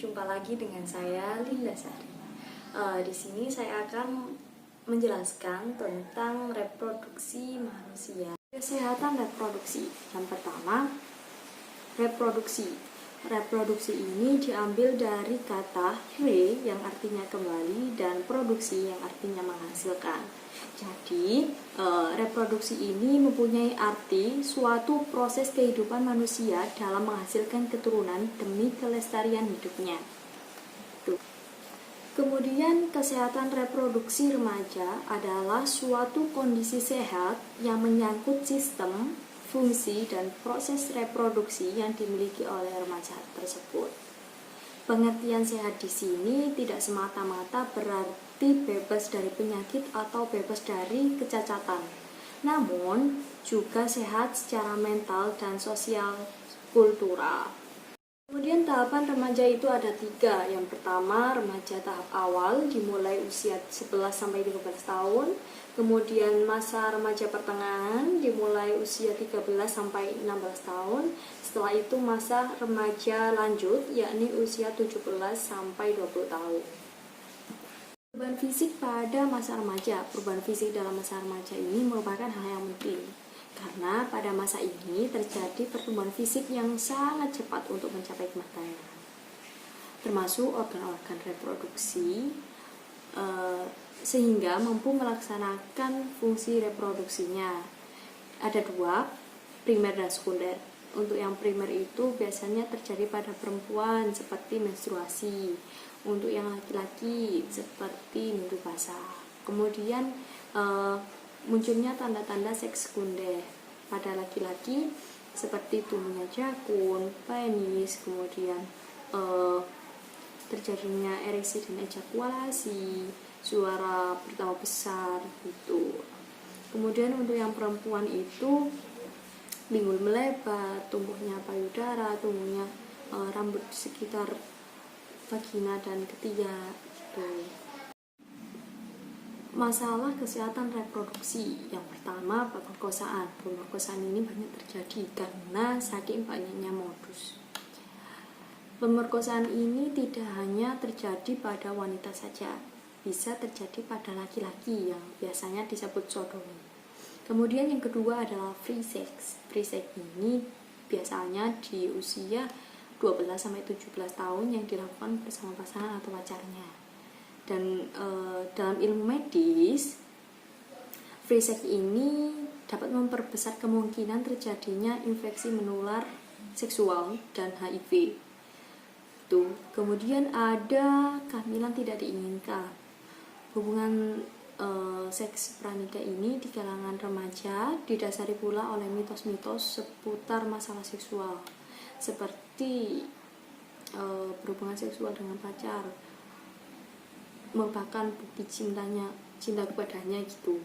jumpa lagi dengan saya Linda Sari. Di sini saya akan menjelaskan tentang reproduksi manusia. Kesehatan reproduksi. Yang pertama, reproduksi. Reproduksi ini diambil dari kata re yang artinya kembali dan produksi yang artinya menghasilkan. Jadi, reproduksi ini mempunyai arti suatu proses kehidupan manusia dalam menghasilkan keturunan demi kelestarian hidupnya. Kemudian, kesehatan reproduksi remaja adalah suatu kondisi sehat yang menyangkut sistem, fungsi, dan proses reproduksi yang dimiliki oleh remaja tersebut. Pengertian sehat di sini tidak semata-mata berarti bebas dari penyakit atau bebas dari kecacatan, namun juga sehat secara mental dan sosial kultural. Kemudian tahapan remaja itu ada 3. Yang pertama, remaja tahap awal dimulai usia 11-13 tahun. Kemudian masa remaja pertengahan dimulai usia 13-16 tahun. Setelah itu masa remaja lanjut yakni usia 17-20 tahun. Perubahan fisik pada masa remaja. Perubahan fisik dalam masa remaja ini merupakan hal yang penting, karena pada masa ini terjadi pertumbuhan fisik yang sangat cepat untuk mencapai kematang, termasuk organ-organ reproduksi, sehingga mampu melaksanakan fungsi reproduksinya. Ada 2, primer dan sekunder. Untuk yang primer itu biasanya terjadi pada perempuan seperti menstruasi, untuk yang laki-laki seperti minggu basah. Kemudian munculnya tanda-tanda seks sekunder pada laki-laki seperti tumbuhnya jakun, penis, kemudian terjadinya ereksi dan ejakulasi, suara bertambah besar gitu. Kemudian untuk yang perempuan itu pinggul melebar, tumbuhnya payudara, tumbuhnya rambut di sekitar vagina dan ketiak gitu. Masalah kesehatan reproduksi. Yang pertama, pemerkosaan. Pemerkosaan ini banyak terjadi karena saking banyaknya modus. Pemerkosaan ini tidak hanya terjadi pada wanita saja, bisa terjadi pada laki-laki yang biasanya disebut sodomi. Kemudian yang kedua adalah free sex. Free sex ini biasanya di usia 12-17 tahun yang dilakukan bersama pasangan atau pacarnya. Dan dalam ilmu medis, free sex ini dapat memperbesar kemungkinan terjadinya infeksi menular seksual dan HIV. Kemudian ada kehamilan tidak diinginkan. Hubungan seks pranikah ini di kalangan remaja didasari pula oleh mitos-mitos seputar masalah seksual, seperti berhubungan seksual dengan pacar merupakan bukti cinta kepadanya gitu.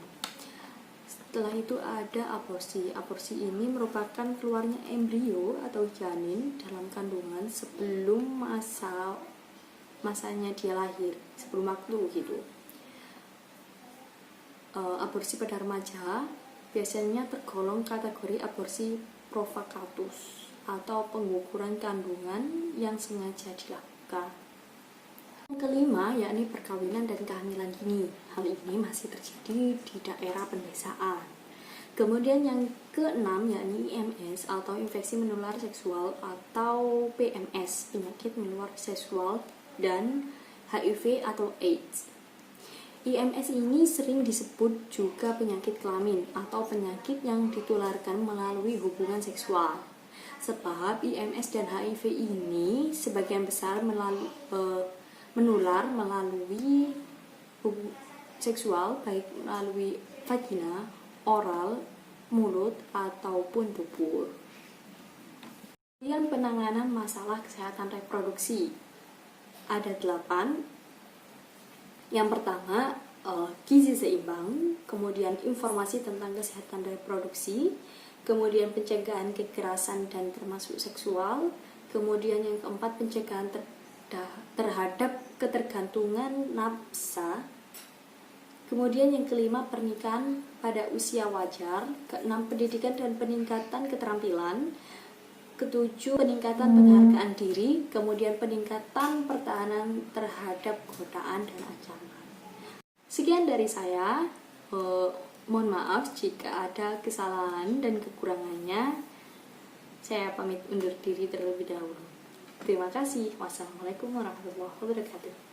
Setelah itu ada aborsi. Aborsi ini merupakan keluarnya embrio atau janin dalam kandungan sebelum masanya dia lahir, sebelum waktu gitu. Aborsi pada remaja biasanya tergolong kategori aborsi provokatus atau pengukuran kandungan yang sengaja dilakukan. Yang kelima yakni perkawinan dan kehamilan dini. Hal ini masih terjadi di daerah pedesaan. Kemudian yang keenam yakni IMS atau infeksi menular seksual atau PMS, penyakit menular seksual, dan HIV atau AIDS. IMS ini sering disebut juga penyakit kelamin atau penyakit yang ditularkan melalui hubungan seksual. Sebab IMS dan HIV ini sebagian besar menular melalui hubungan seksual, baik melalui vagina, oral, mulut, ataupun dubur. Kemudian penanganan masalah kesehatan reproduksi ada 8. Yang pertama, gizi seimbang, kemudian informasi tentang kesehatan reproduksi, kemudian pencegahan kekerasan dan termasuk seksual, kemudian yang keempat pencegahan terhadap ketergantungan nafsa, kemudian yang kelima pernikahan pada usia wajar, keenam pendidikan dan peningkatan keterampilan, Ketujuh, peningkatan penghargaan diri, kemudian peningkatan pertahanan terhadap godaan dan ancaman. Sekian dari saya. Mohon maaf jika ada kesalahan dan kekurangannya. Saya pamit undur diri terlebih dahulu. Terima kasih. Wassalamualaikum warahmatullahi wabarakatuh.